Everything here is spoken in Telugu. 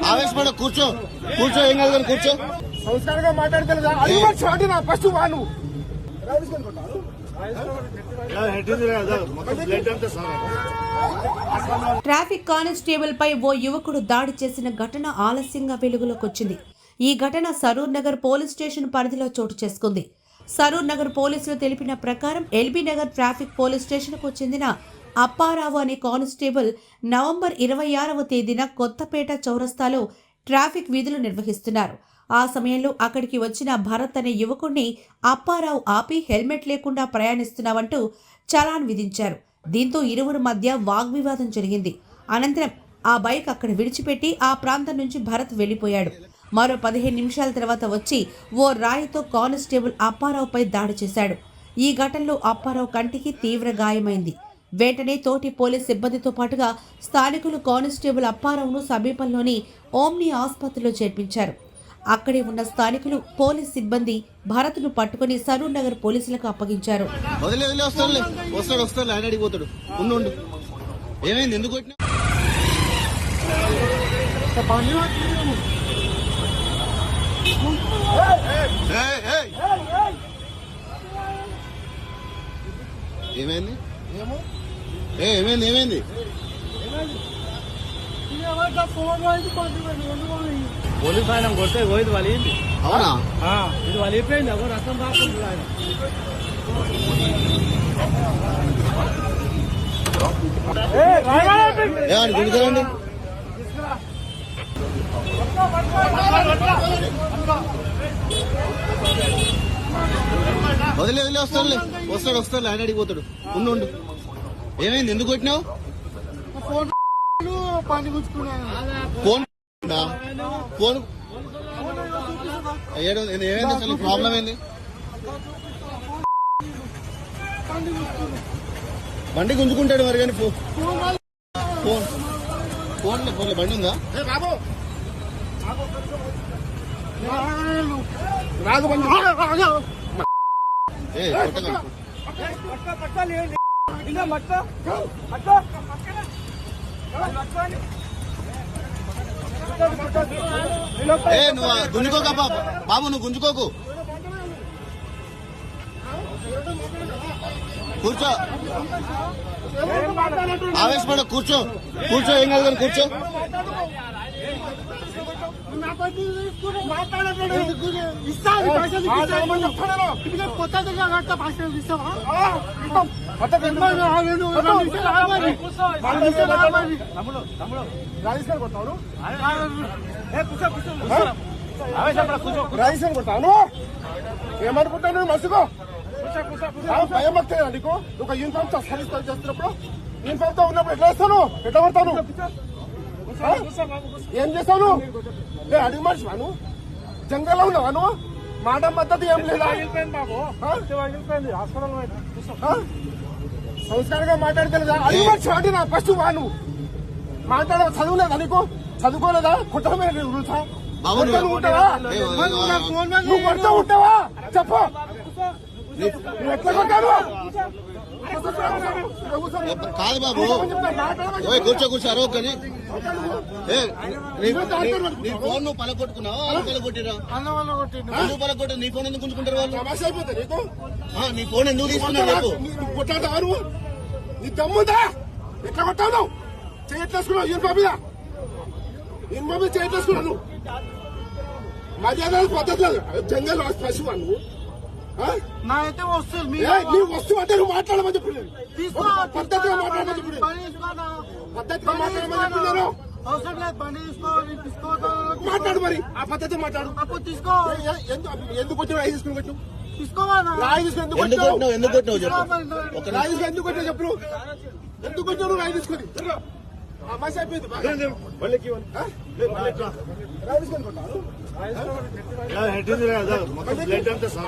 ఆవేశపడ కూర్చో కూర్చో ఏం కాదు కూర్చో సంస్కారంగా మాట్లాడగలదా ఫస్ట్ వాను ట్రాఫిక్ కానిస్టేబుల్ పై ఓ యువకుడు దాడి చేసిన ఘటన ఆలస్యంగా వెలుగులోకి వచ్చింది. ఈ ఘటన సరూర్ నగర్ పోలీస్ స్టేషన్ పరిధిలో చోటు చేసుకుంది. సరూర్ నగర్ పోలీసులు తెలిపిన ప్రకారం ఎల్బీ నగర్ ట్రాఫిక్ పోలీస్ స్టేషన్కు చెందిన అప్పారావు అనే కానిస్టేబుల్ నవంబర్ 26వ తేదీన కొత్తపేట చౌరస్తాలో ట్రాఫిక్ విధులు నిర్వహిస్తున్నారు. ఆ సమయంలో అక్కడికి వచ్చిన భరత్ అనే యువకుడిని అప్పారావు ఆపి హెల్మెట్ లేకుండా ప్రయాణిస్తున్నావంటూ చలాన్ విధించారు. దీంతో ఇరువురి మధ్య వాగ్వివాదం జరిగింది. అనంతరం ఆ బైక్ అక్కడ విడిచిపెట్టి ఆ ప్రాంతం నుంచి భరత్ వెళ్లిపోయాడు. మరో 15 నిమిషాల తర్వాత వచ్చి ఓ రాయితో కానిస్టేబుల్ అప్పారావుపై దాడి చేశాడు. ఈ ఘటనలో అప్పారావు కంటికి తీవ్ర గాయమైంది. వెంటనే తోటి పోలీస్ సిబ్బందితో పాటుగా స్థానికులు కానిస్టేబుల్ అప్పారావును సమీపంలోని ఓమ్ని ఆసుపత్రిలో చేర్పించారు. అక్కడే ఉన్న స్థానికులు పోలీస్ సిబ్బంది భరత్ను పట్టుకుని సరూర్ నగర్ పోలీసులకు అప్పగించారు. ఏమైంది ఏమైంది ఏమైంది పోలీసు ఆయన కొడితే పోయింది వాళ్ళు ఏంటి అవునా ఇది వాళ్ళు అయిపోయింది ఎవరు రసం రాకుండా ఆయన గుడికరండి వదిలే వస్తాడు ఆయన అడిగిపోతాడు ఉండు ఏమైంది ఎందుకు కొట్టినావు ఫోన్ ఫోన్ ఏమైంది అసలు ప్రాబ్లం ఏంది బండి గుంజుకుంటాడు మరి కానీ ఫోన్లో బండి ఉందా నువ్వు గుంజుకోక బాబు నువ్వు గుంజుకోకు కూర్చో ఆవేశపడ కూర్చో ఏం కాదు కూర్చో కొడతాను ఏమనుకుంటాను మసుకో భయం వస్తాయా నీకు ఒక యూనిఫామ్ చేస్తున్నప్పుడు యూనిఫామ్ తో ఉన్నప్పుడు ఎట్లా వేస్తాను ఎట్లా కొడతాను ఏం చేస్తాను అడిగి మనిషివాను జంగల్లో ఉన్నావాను మాట మద్దతు ఏం లేదా సంస్కారంగా మాట్లాడగలదా అడిగి మనిషి నా ఫస్ట్ వాను మాట్లాడ చదువులేదా నీకు చదువుకోలేదా కుటుంబమే ఉంటావా నువ్వు కొడుతూ ఉంటావా చెప్పు ఎట్లా కొట్టాను కాదు బాబు కూర్చో అరవ కానీ నీ ఫోన్ నువ్వు పలగొట్టుకున్నావా పలగొట్టిరా పలగొట్టి నీ ఫోన్ ఎందుకు గుంజుకుంటారు వాళ్ళు నీ ఫోన్ ఎందుకు తీసుకున్నావు కొట్టాడు నీ దమ్ముందా ఎట్లా కొట్టావు చేయట్లేసుకున్నావు యూనిఫామ్ మీద చేయట్లేసుకున్నాను మర్యాద పద్ధతి లేదు జంగల్ పశువు నువ్వు నాకైతే వస్తుంది నీ వస్తువు అంటే నువ్వు మాట్లాడమని చెప్పలేదు పద్ధతిగా మాట్లాడమని చెప్పలేదు పద్ధతిగా మాట్లాడమని చెప్పినాను అవసరం లేదు బండి తీసుకో మాట్లాడు మరి ఆ పద్ధతి మాట్లాడు అప్పుడు తీసుకో ఎందుకు వచ్చి రాయి తీసుకుని పెట్టు తీసుకోవాలా రాయి తీసుకుని ఎందుకు కొట్టినావు రాయి తీసుకుని ఎందుకు కొట్టినావు చెప్పు ఎందుకు వచ్చావు రాయి తీసుకుని మసి అయిపోయింది రాజకీయాలు కొట్టారు హెడ్ మొత్తం బ్లడ్ అంతా సార్